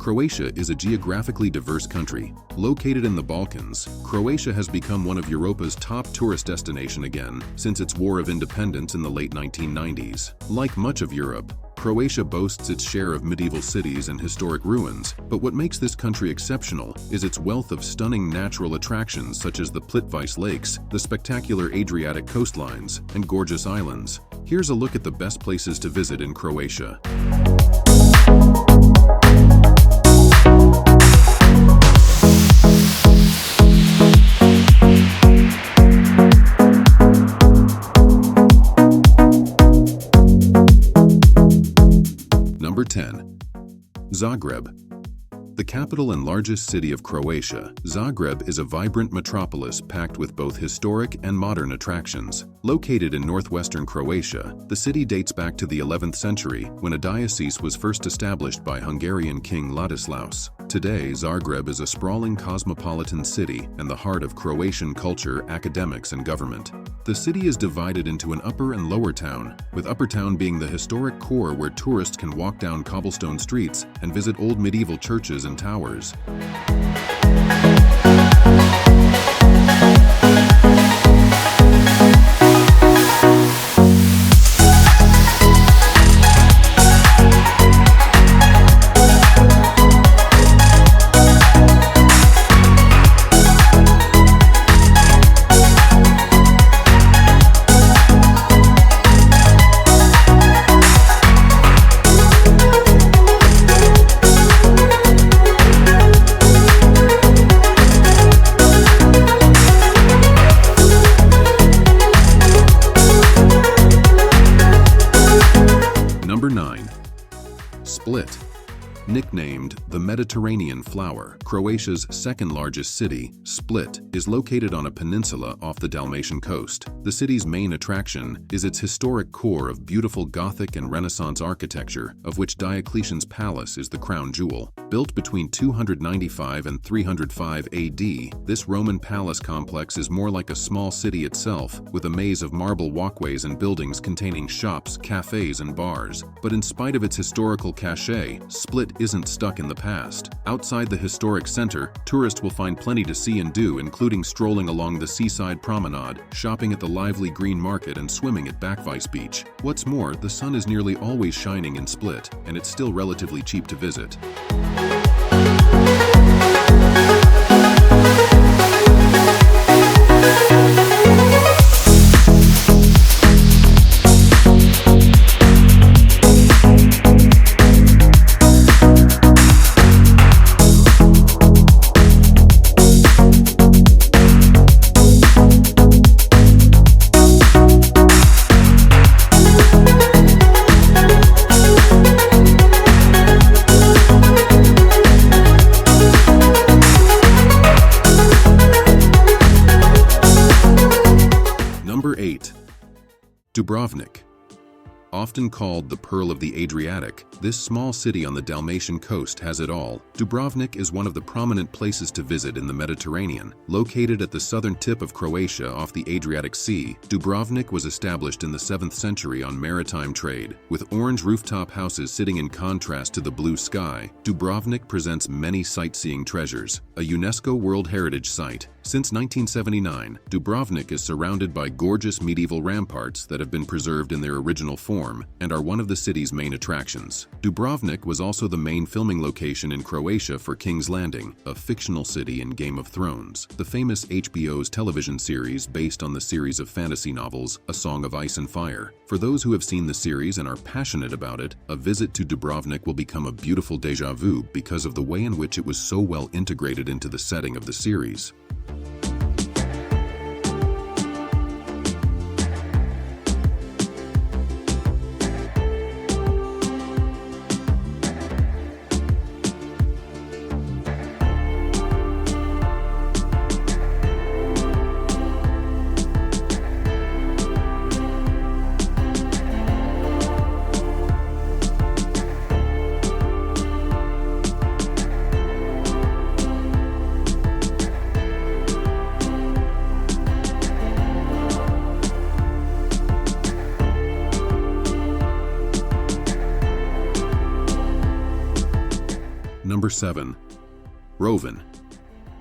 Croatia is a geographically diverse country. Located in the Balkans, Croatia has become one of Europa's top tourist destinations again since its War of Independence in the late 1990s. Like much of Europe, Croatia boasts its share of medieval cities and historic ruins, but what makes this country exceptional is its wealth of stunning natural attractions such as the Plitvice lakes, the spectacular Adriatic coastlines, and gorgeous islands. Here's a look at the best places to visit in Croatia. Number 10. Zagreb. The capital and largest city of Croatia, Zagreb is a vibrant metropolis packed with both historic and modern attractions. Located in northwestern Croatia, the city dates back to the 11th century when a diocese was first established by Hungarian King Ladislaus. Today, Zagreb is a sprawling cosmopolitan city and the heart of Croatian culture, academics, and government. The city is divided into an upper and lower town, with upper town being the historic core where tourists can walk down cobblestone streets and visit old medieval churches and towers. Number 9. Split. Nicknamed the Mediterranean Flower, Croatia's second-largest city, Split is located on a peninsula off the Dalmatian coast. The city's main attraction is its historic core of beautiful Gothic and Renaissance architecture, of which Diocletian's palace is the crown jewel. Built between 295 and 305 AD, this Roman palace complex is more like a small city itself, with a maze of marble walkways and buildings containing shops, cafes, and bars. But in spite of its historical cachet, Split isn't stuck in the past. Outside the historic center, tourists will find plenty to see and do, including strolling along the seaside promenade, shopping at the lively green market, and swimming at Plitvice beach. What's more, the sun is nearly always shining in Split, and it's still relatively cheap to visit. Number 8. Dubrovnik. Often called the Pearl of the Adriatic, this small city on the Dalmatian coast has it all. Dubrovnik is one of the prominent places to visit in the Mediterranean. Located at the southern tip of Croatia off the Adriatic Sea, Dubrovnik was established in the 7th century on maritime trade. With orange rooftop houses sitting in contrast to the blue sky, Dubrovnik presents many sightseeing treasures. A UNESCO World Heritage Site. Since 1979, Dubrovnik is surrounded by gorgeous medieval ramparts that have been preserved in their original form and are one of the city's main attractions. Dubrovnik was also the main filming location in Croatia for King's Landing, a fictional city in Game of Thrones, the famous HBO's television series based on the series of fantasy novels A Song of Ice and Fire. For those who have seen the series and are passionate about it, a visit to Dubrovnik will become a beautiful déjà vu because of the way in which it was so well integrated into the setting of the series. Number 7. Rovinj.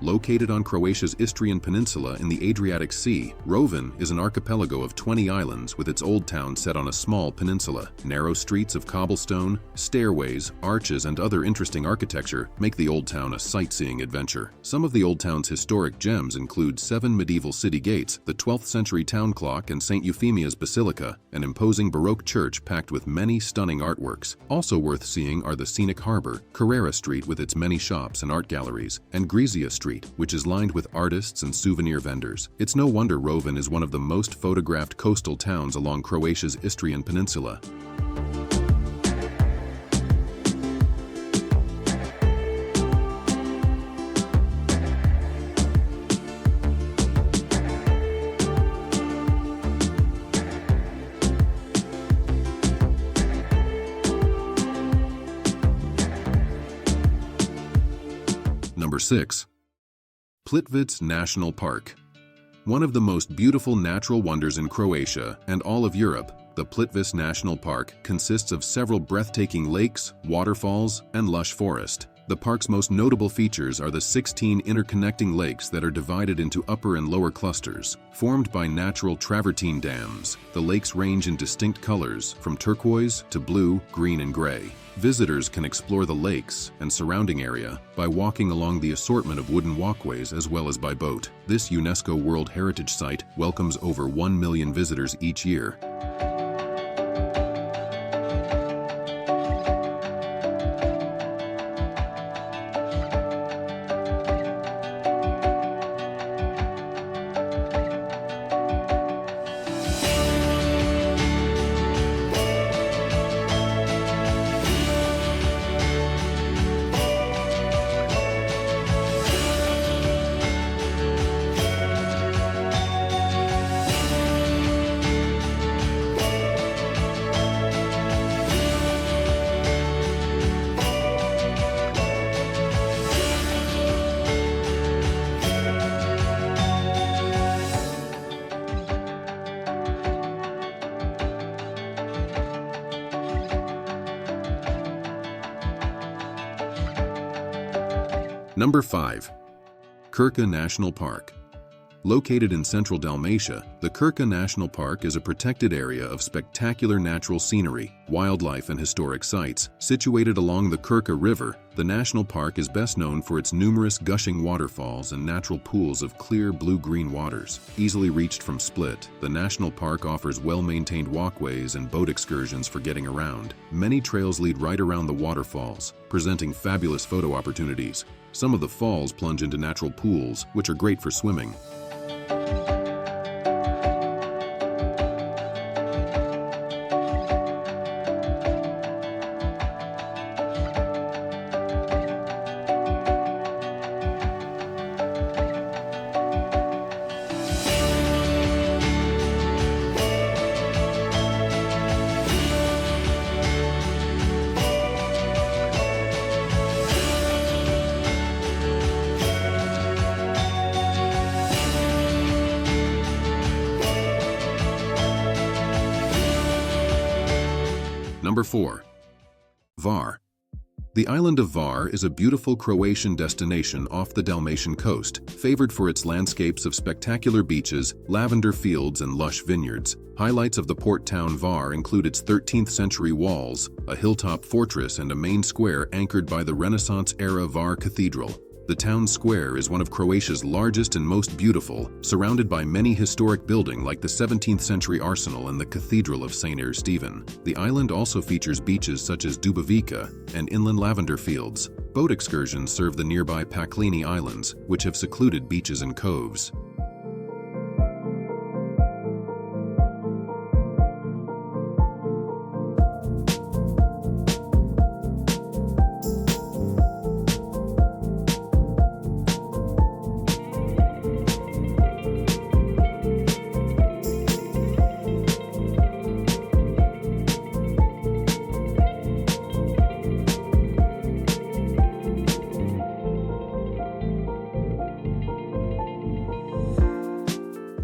Located on Croatia's Istrian Peninsula in the Adriatic Sea, Rovinj is an archipelago of 20 islands with its old town set on a small peninsula. Narrow streets of cobblestone, stairways, arches, and other interesting architecture make the old town a sightseeing adventure. Some of the old town's historic gems include 7 medieval city gates, the 12th century town clock, and St. Euphemia's Basilica, an imposing Baroque church packed with many stunning artworks. Also worth seeing are the scenic harbor, Carrera Street with its many shops and art galleries, and Grizia Street, which is lined with artists and souvenir vendors. It's no wonder Rovinj is one of the most photographed coastal towns along Croatia's Istrian Peninsula. Number 6. Plitvice National Park. One of the most beautiful natural wonders in Croatia and all of Europe, the Plitvice National Park consists of several breathtaking lakes, waterfalls, and lush forest. The park's most notable features are the 16 interconnecting lakes that are divided into upper and lower clusters, formed by natural travertine dams. The lakes range in distinct colors, from turquoise to blue, green, and gray. Visitors can explore the lakes and surrounding area by walking along the assortment of wooden walkways as well as by boat. This UNESCO World Heritage Site welcomes over 1 million visitors each year. Number 5. Krka National Park. Located in central Dalmatia, the Krka National Park is a protected area of spectacular natural scenery, wildlife, and historic sites. Situated along the Krka River, the national park is best known for its numerous gushing waterfalls and natural pools of clear blue-green waters. Easily reached from Split, the national park offers well-maintained walkways and boat excursions for getting around. Many trails lead right around the waterfalls, presenting fabulous photo opportunities. Some of the falls plunge into natural pools, which are great for swimming. Number 4. Hvar. The island of Hvar is a beautiful Croatian destination off the Dalmatian coast, favored for its landscapes of spectacular beaches, lavender fields, and lush vineyards. Highlights of the port town Hvar include its 13th century walls, a hilltop fortress, and a main square anchored by the Renaissance-era Hvar Cathedral. The town square is one of Croatia's largest and most beautiful, surrounded by many historic buildings like the 17th century arsenal and the Cathedral of St. Stephen. The island also features beaches such as Dubrovnik and inland lavender fields. Boat excursions serve the nearby Paklini Islands, which have secluded beaches and coves.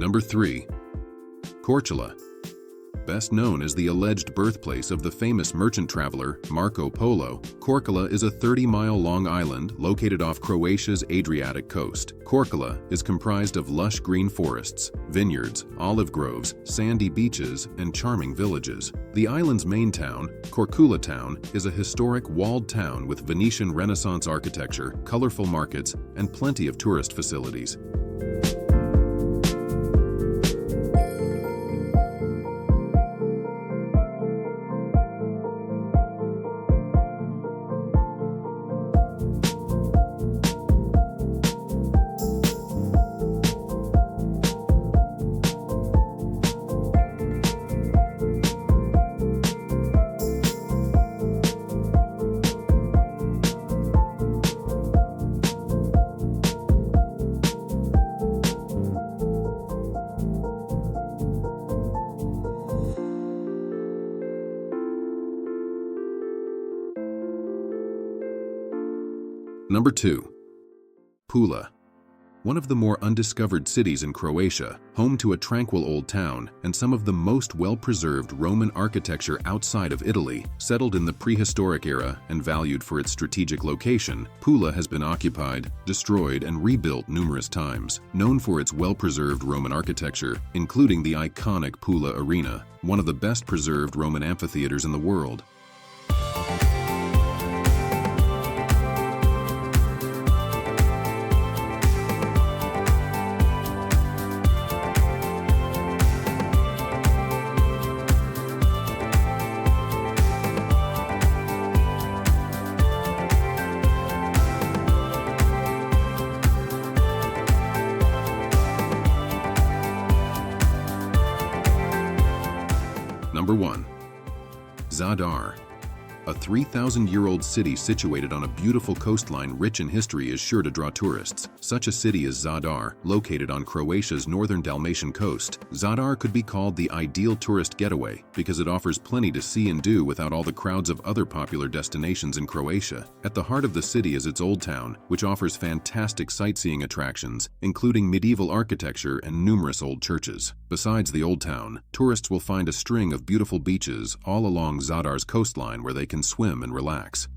Number 3. Korcula. Best known as the alleged birthplace of the famous merchant traveler Marco Polo, Korcula is a 30-mile-long island located off Croatia's Adriatic coast. Korcula is comprised of lush green forests, vineyards, olive groves, sandy beaches, and charming villages. The island's main town, Korcula Town, is a historic walled town with Venetian Renaissance architecture, colorful markets, and plenty of tourist facilities. Number 2. Pula. One of the more undiscovered cities in Croatia, home to a tranquil old town and some of the most well-preserved Roman architecture outside of Italy. Settled in the prehistoric era and valued for its strategic location, Pula has been occupied, destroyed, and rebuilt numerous times. Known for its well-preserved Roman architecture, including the iconic Pula Arena, one of the best-preserved Roman amphitheaters in the world. Number 1. Zadar. A 3,000-year-old city situated on a beautiful coastline rich in history is sure to draw tourists. Such a city as Zadar, located on Croatia's northern Dalmatian coast, Zadar could be called the ideal tourist getaway because it offers plenty to see and do without all the crowds of other popular destinations in Croatia. At the heart of the city is its old town, which offers fantastic sightseeing attractions, including medieval architecture and numerous old churches. Besides the old town, tourists will find a string of beautiful beaches all along Zadar's coastline where they can swim and relax.